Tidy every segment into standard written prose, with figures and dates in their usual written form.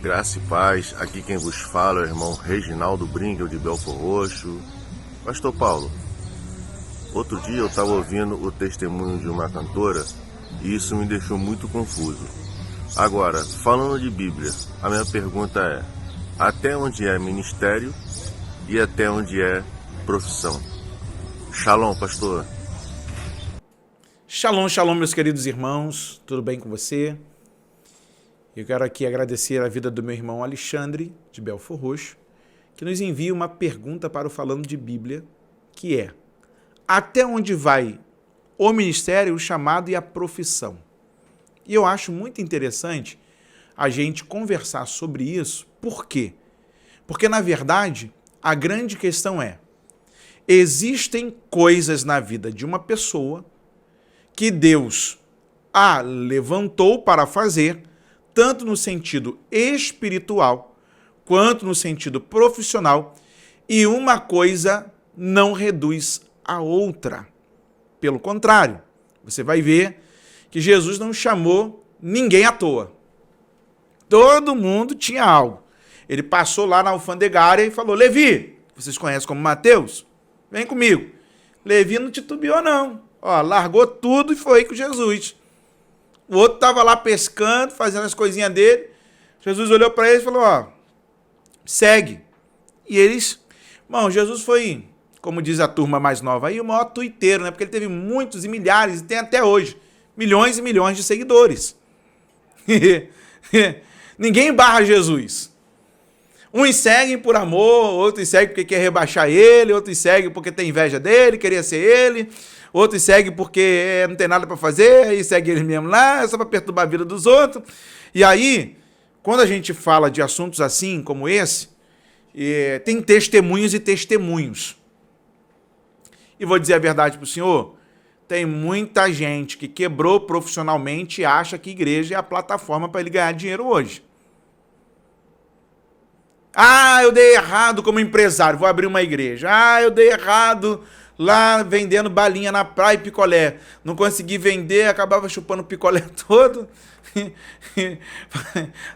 Graça e paz, aqui quem vos fala é o irmão Reginaldo Bringel de Belford Roxo. Pastor Paulo, outro dia eu estava ouvindo o testemunho de uma cantora e isso me deixou muito confuso. Agora, falando de Bíblia, a minha pergunta é: até onde é ministério e até onde é profissão? Shalom, pastor. Shalom, shalom, meus queridos irmãos, tudo bem com você? Eu quero aqui agradecer a vida do meu irmão Alexandre, de Belford Roxo, que nos envia uma pergunta para o Falando de Bíblia, que é: até onde vai o ministério, o chamado e a profissão? E eu acho muito interessante a gente conversar sobre isso. Por quê? Porque, na verdade, a grande questão é: existem coisas na vida de uma pessoa que Deus a levantou para fazer, tanto no sentido espiritual quanto no sentido profissional, e uma coisa não reduz a outra. Pelo contrário, você vai ver que Jesus não chamou ninguém à toa. Todo mundo tinha algo. Ele passou lá na alfandegária e falou: Levi, vocês conhecem como Mateus? Vem comigo. Levi não titubeou, não. Largou tudo e foi com Jesus. O outro estava lá pescando, fazendo as coisinhas dele. Jesus olhou para eles e falou: segue. E eles... Bom, Jesus foi, como diz a turma mais nova aí, o maior tuiteiro, né? Porque ele teve muitos e milhares, e tem até hoje, milhões e milhões de seguidores. Ninguém barra Jesus. Uns seguem por amor, outros seguem porque quer rebaixar ele, outros seguem porque tem inveja dele, queria ser ele, outros seguem porque não tem nada para fazer, aí segue ele mesmo lá, só para perturbar a vida dos outros. E aí, quando a gente fala de assuntos assim, como esse, tem testemunhos e testemunhos. E vou dizer a verdade para o senhor, tem muita gente que quebrou profissionalmente e acha que igreja é a plataforma para ele ganhar dinheiro hoje. Eu dei errado como empresário, vou abrir uma igreja. Eu dei errado lá vendendo balinha na praia e picolé. Não consegui vender, acabava chupando o picolé todo.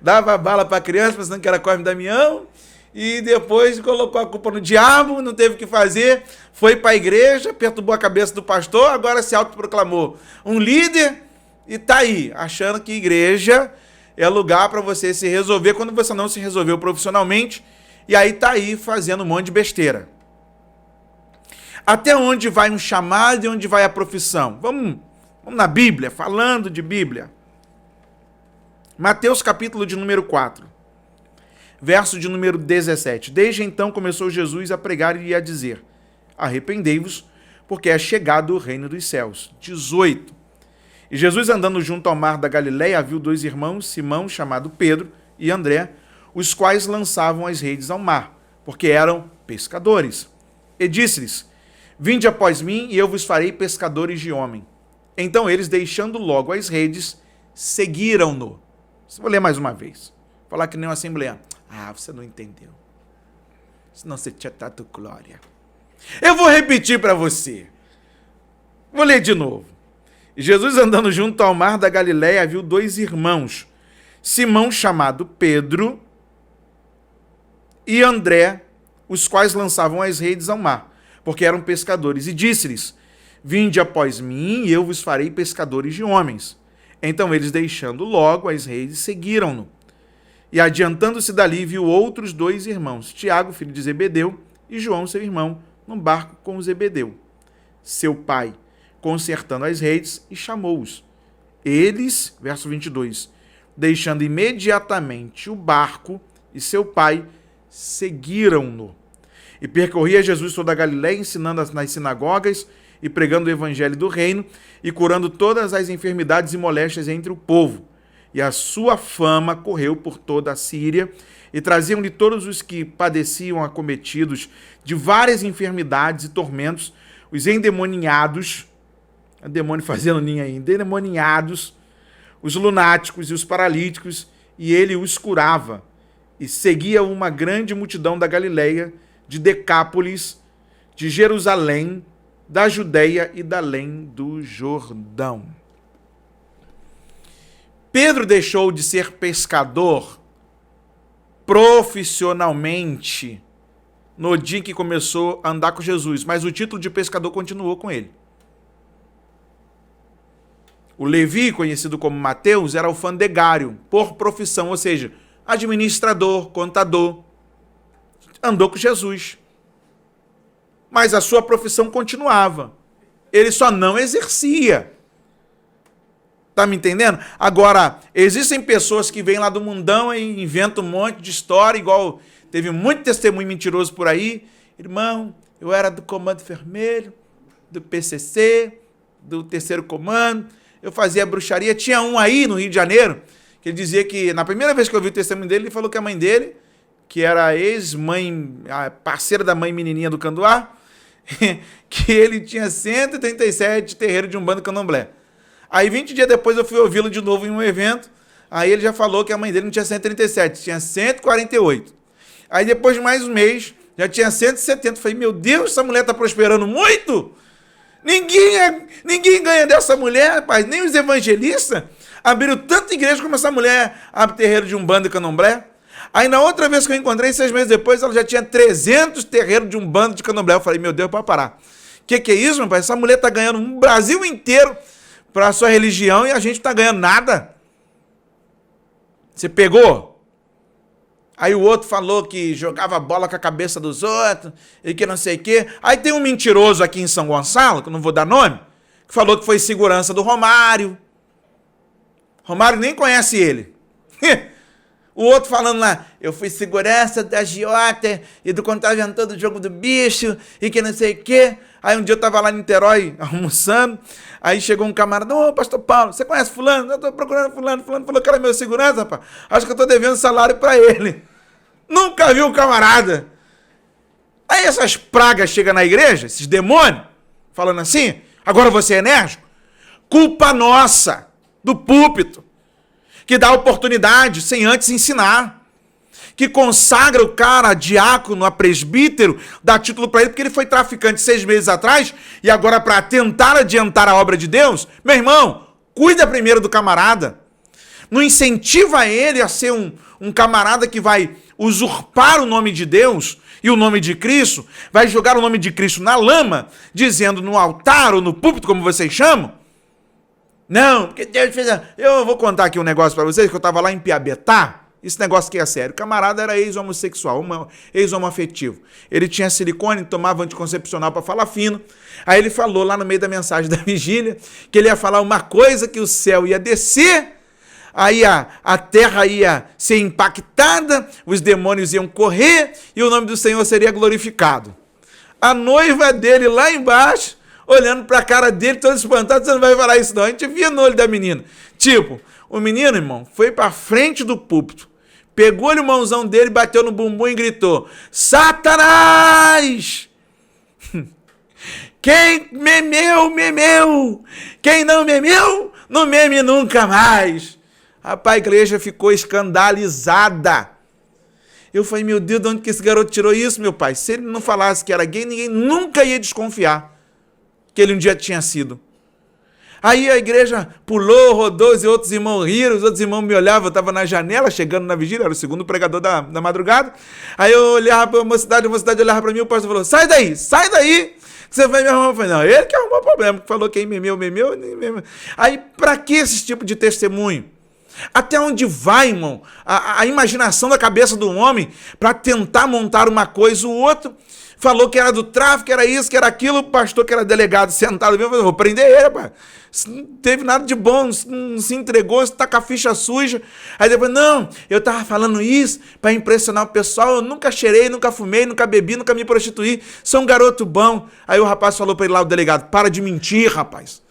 Dava bala para criança, pensando que era Cosme e Damião. E depois colocou a culpa no diabo, não teve o que fazer. Foi para a igreja, perturbou a cabeça do pastor, agora se autoproclamou um líder e tá aí, achando que igreja é lugar para você se resolver quando você não se resolveu profissionalmente, e aí tá aí fazendo um monte de besteira. Até onde vai um chamado e onde vai a profissão? Vamos na Bíblia, falando de Bíblia. Mateus capítulo de número 4, verso de número 17. Desde então começou Jesus a pregar e a dizer: arrependei-vos, porque é chegado o reino dos céus. 18. E Jesus, andando junto ao mar da Galileia, viu dois irmãos, Simão, chamado Pedro, e André, os quais lançavam as redes ao mar, porque eram pescadores. E disse-lhes: vinde após mim, e eu vos farei pescadores de homem. Então eles, deixando logo as redes, seguiram-no. Vou ler mais uma vez. Vou falar que nem uma assembleia. Você não entendeu. Senão você tinha dado glória. Eu vou repetir para você. Vou ler de novo. E Jesus, andando junto ao mar da Galileia, viu dois irmãos, Simão, chamado Pedro, e André, os quais lançavam as redes ao mar, porque eram pescadores. E disse-lhes: vinde após mim, e eu vos farei pescadores de homens. Então eles, deixando logo as redes, seguiram-no. E adiantando-se dali, viu outros dois irmãos, Tiago, filho de Zebedeu, e João, seu irmão, num barco com Zebedeu, seu pai, consertando as redes, e chamou-os. Eles, verso 22, deixando imediatamente o barco e seu pai, seguiram-no. E percorria Jesus toda a Galileia, ensinando nas sinagogas e pregando o evangelho do reino e curando todas as enfermidades e moléstias entre o povo. E a sua fama correu por toda a Síria, e traziam-lhe todos os que padeciam acometidos de várias enfermidades e tormentos, os endemoniados, o demônio fazendo ninho aí, endemoniados, os lunáticos e os paralíticos, e ele os curava. E seguia uma grande multidão da Galileia, de Decápolis, de Jerusalém, da Judeia e da além do Jordão. Pedro deixou de ser pescador profissionalmente no dia em que começou a andar com Jesus, mas o título de pescador continuou com ele. O Levi, conhecido como Mateus, era alfandegário, por profissão, ou seja, administrador, contador. Andou com Jesus. Mas a sua profissão continuava. Ele só não exercia. Tá me entendendo? Agora, existem pessoas que vêm lá do mundão e inventam um monte de história, igual teve muito testemunho mentiroso por aí. Irmão, eu era do Comando Vermelho, do PCC, do Terceiro Comando, eu fazia bruxaria. Tinha um aí no Rio de Janeiro, que ele dizia que, na primeira vez que eu vi o testemunho dele, ele falou que a mãe dele, que era a ex-mãe, a parceira da mãe menininha do Candoá, que ele tinha 137 terreiros de Umbanda e Candomblé. Aí 20 dias depois eu fui ouvi-lo de novo em um evento, aí ele já falou que a mãe dele não tinha 137, tinha 148. Aí depois de mais um mês, já tinha 170. Falei, meu Deus, essa mulher está prosperando muito! Ninguém ganha dessa mulher, rapaz, nem os evangelistas abriram tanta igreja como essa mulher abre terreiro de Umbanda e Candomblé. Aí na outra vez que eu encontrei, 6 meses depois, ela já tinha 300 terreiros de Umbanda de Candomblé. Eu falei, meu Deus, pode parar. Que é isso, meu pai? Essa mulher está ganhando um Brasil inteiro para a sua religião e a gente não está ganhando nada. Você pegou? Aí o outro falou que jogava bola com a cabeça dos outros e que não sei o quê. Aí tem um mentiroso aqui em São Gonçalo, que eu não vou dar nome, que falou que foi segurança do Romário. Romário nem conhece ele. O outro falando lá, eu fui segurança da agiota e do contraventor do jogo do bicho e que não sei o quê. Aí um dia eu tava lá em Niterói almoçando, aí chegou um camarada, ô, pastor Paulo, você conhece fulano? Eu tô procurando fulano falou que era meu segurança, rapaz. Acho que eu tô devendo salário pra ele. Nunca vi um camarada. Aí essas pragas chegam na igreja, esses demônios, falando assim, agora você é enérgico? Culpa nossa, do púlpito, que dá oportunidade sem antes ensinar, que consagra o cara a diácono, a presbítero, dá título para ele porque ele foi traficante 6 meses atrás e agora para tentar adiantar a obra de Deus, meu irmão, cuida primeiro do camarada. Não incentiva ele a ser um camarada que vai usurpar o nome de Deus e o nome de Cristo, vai jogar o nome de Cristo na lama, dizendo no altar ou no púlpito, como vocês chamam. Não, porque Deus fez... Eu vou contar aqui um negócio para vocês, que eu estava lá em Piabetá. Esse negócio aqui é sério. O camarada era ex-homossexual, ex-homoafetivo. Ele tinha silicone, tomava anticoncepcional para falar fino. Aí ele falou lá no meio da mensagem da vigília que ele ia falar uma coisa, que o céu ia descer, aí a terra ia ser impactada, os demônios iam correr e o nome do Senhor seria glorificado. A noiva dele lá embaixo, olhando pra cara dele, todo espantado, você não vai falar isso não. A gente via no olho da menina. Tipo, o menino, irmão, foi pra frente do púlpito, pegou o irmãozão dele, bateu no bumbum e gritou, Satanás! Quem memeu, memeu! Quem não memeu, não meme nunca mais! Rapaz, a igreja ficou escandalizada. Eu falei, meu Deus, de onde que esse garoto tirou isso, meu pai? Se ele não falasse que era gay, ninguém nunca ia desconfiar que ele um dia tinha sido. Aí a igreja pulou, rodou, os outros irmãos riram, os outros irmãos me olhavam, eu estava na janela, chegando na vigília, era o segundo pregador da madrugada. Aí eu olhava para a mocidade olhava para mim, o pastor falou, sai daí, que você vai me arrumar. Eu falei, não, ele que arrumou o problema, que falou quem memeu. Aí, para que esse tipo de testemunho? Até onde vai, irmão, a imaginação da cabeça do homem para tentar montar uma coisa, o outro falou que era do tráfico, que era isso, que era aquilo, o pastor que era delegado sentado, eu vou prender ele, rapaz. Não teve nada de bom, não se entregou, está com a ficha suja. Aí depois, não, eu estava falando isso para impressionar o pessoal, eu nunca cheirei, nunca fumei, nunca bebi, nunca me prostituí, sou um garoto bom. Aí o rapaz falou para ele lá, o delegado, para de mentir, rapaz.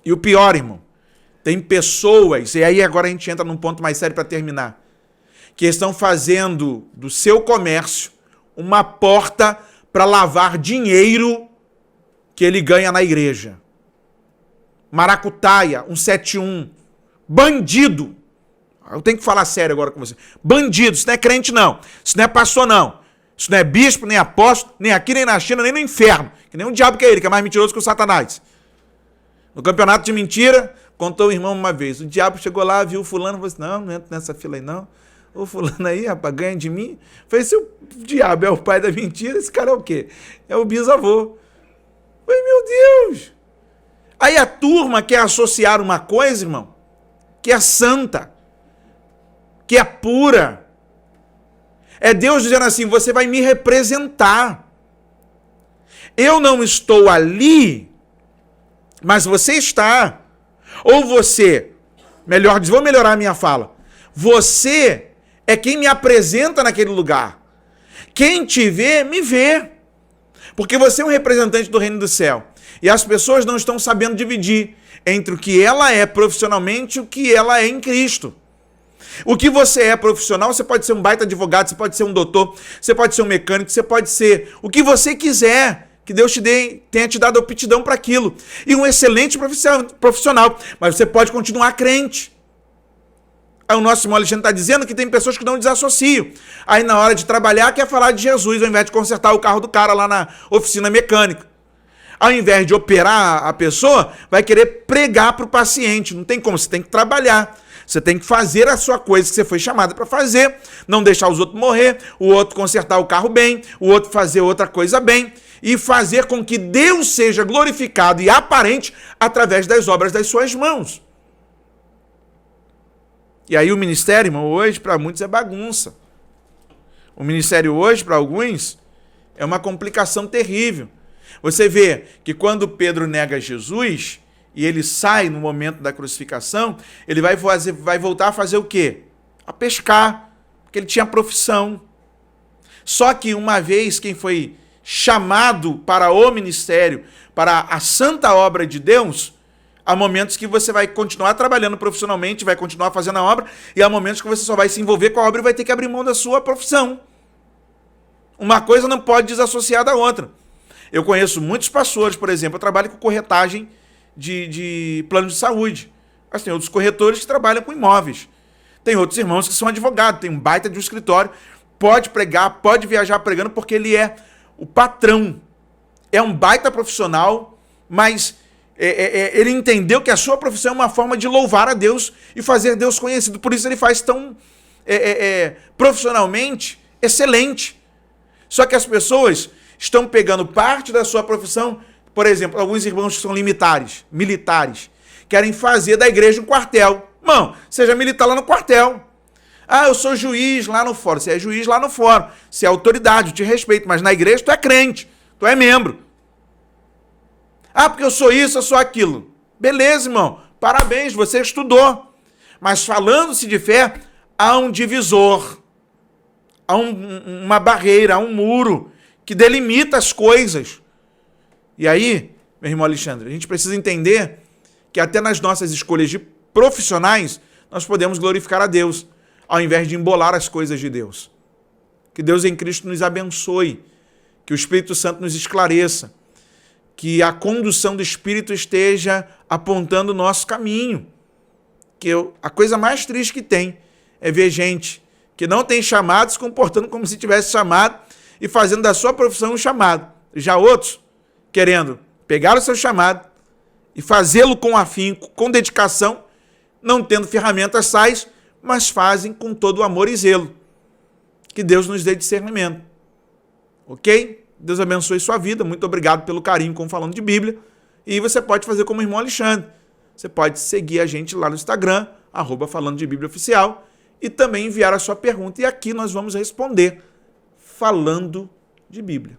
E o pior, irmão, tem pessoas, e aí agora a gente entra num ponto mais sério para terminar, que estão fazendo do seu comércio uma porta para lavar dinheiro que ele ganha na igreja. Maracutaia, 171, bandido. Eu tenho que falar sério agora com você. Bandido, isso não é crente não, isso não é pastor não, isso não é bispo, nem apóstolo, nem aqui, nem na China, nem no inferno, que nem um diabo que é ele, que é mais mentiroso que o Satanás. No campeonato de mentira, contou o irmão uma vez, o diabo chegou lá, viu o fulano, falou assim, não entra nessa fila aí não, Ô fulano aí, rapaz, ganha de mim? Falei, se o diabo é o pai da mentira, esse cara é o quê? É o bisavô. Falei, meu Deus! Aí a turma quer associar uma coisa, irmão, que é santa, que é pura. É Deus dizendo assim, você vai me representar. Eu não estou ali, mas você está. Ou você, melhor dizer, vou melhorar a minha fala. Você é quem me apresenta naquele lugar. Quem te vê, me vê. Porque você é um representante do reino do céu. E as pessoas não estão sabendo dividir entre o que ela é profissionalmente e o que ela é em Cristo. O que você é profissional, você pode ser um baita advogado, você pode ser um doutor, você pode ser um mecânico, você pode ser o que você quiser, que Deus tenha te dado a aptidão para aquilo. E um excelente profissional, mas você pode continuar crente. Aí o nosso irmão Alexandre está dizendo que tem pessoas que não desassociam. Aí na hora de trabalhar quer falar de Jesus, ao invés de consertar o carro do cara lá na oficina mecânica. Ao invés de operar a pessoa, vai querer pregar para o paciente. Não tem como, você tem que trabalhar. Você tem que fazer a sua coisa que você foi chamado para fazer, não deixar os outros morrer, o outro consertar o carro bem, o outro fazer outra coisa bem, e fazer com que Deus seja glorificado e aparente através das obras das suas mãos. E aí o ministério, irmão, hoje para muitos é bagunça. O ministério hoje, para alguns, é uma complicação terrível. Você vê que quando Pedro nega Jesus e ele sai no momento da crucificação, ele vai voltar a fazer o quê? A pescar, porque ele tinha profissão. Só que uma vez quem foi chamado para o ministério, para a santa obra de Deus, há momentos que você vai continuar trabalhando profissionalmente, vai continuar fazendo a obra, e há momentos que você só vai se envolver com a obra e vai ter que abrir mão da sua profissão. Uma coisa não pode desassociar da outra. Eu conheço muitos pastores, por exemplo, eu trabalho com corretagem de planos de saúde. Mas tem outros corretores que trabalham com imóveis. Tem outros irmãos que são advogados, tem um baita de um escritório, pode pregar, pode viajar pregando, porque ele é o patrão. É um baita profissional, mas ele entendeu que a sua profissão é uma forma de louvar a Deus e fazer Deus conhecido. Por isso ele faz tão profissionalmente excelente. Só que as pessoas estão pegando parte da sua profissão, por exemplo, alguns irmãos que são militares, querem fazer da igreja um quartel. Irmão, seja militar lá no quartel. Ah, eu sou juiz lá no fórum. Você é juiz lá no fórum. Você é autoridade, eu te respeito. Mas na igreja tu é crente, tu é membro. Ah, porque eu sou isso, eu sou aquilo. Beleza, irmão. Parabéns, você estudou. Mas falando-se de fé, há um divisor. Há uma barreira, há um muro que delimita as coisas. E aí, meu irmão Alexandre, a gente precisa entender que até nas nossas escolhas de profissionais, nós podemos glorificar a Deus, ao invés de embolar as coisas de Deus. Que Deus em Cristo nos abençoe, que o Espírito Santo nos esclareça, que a condução do Espírito esteja apontando o nosso caminho. Que a coisa mais triste que tem é ver gente que não tem chamado se comportando como se tivesse chamado e fazendo da sua profissão um chamado. Já outros querendo pegar o seu chamado e fazê-lo com afinco, com dedicação, não tendo ferramentas tais, mas fazem com todo o amor e zelo. Que Deus nos dê discernimento. Ok? Deus abençoe sua vida. Muito obrigado pelo carinho com Falando de Bíblia. E você pode fazer como o irmão Alexandre. Você pode seguir a gente lá no Instagram, @Falando de Bíblia Oficial, e também enviar a sua pergunta. E aqui nós vamos responder Falando de Bíblia.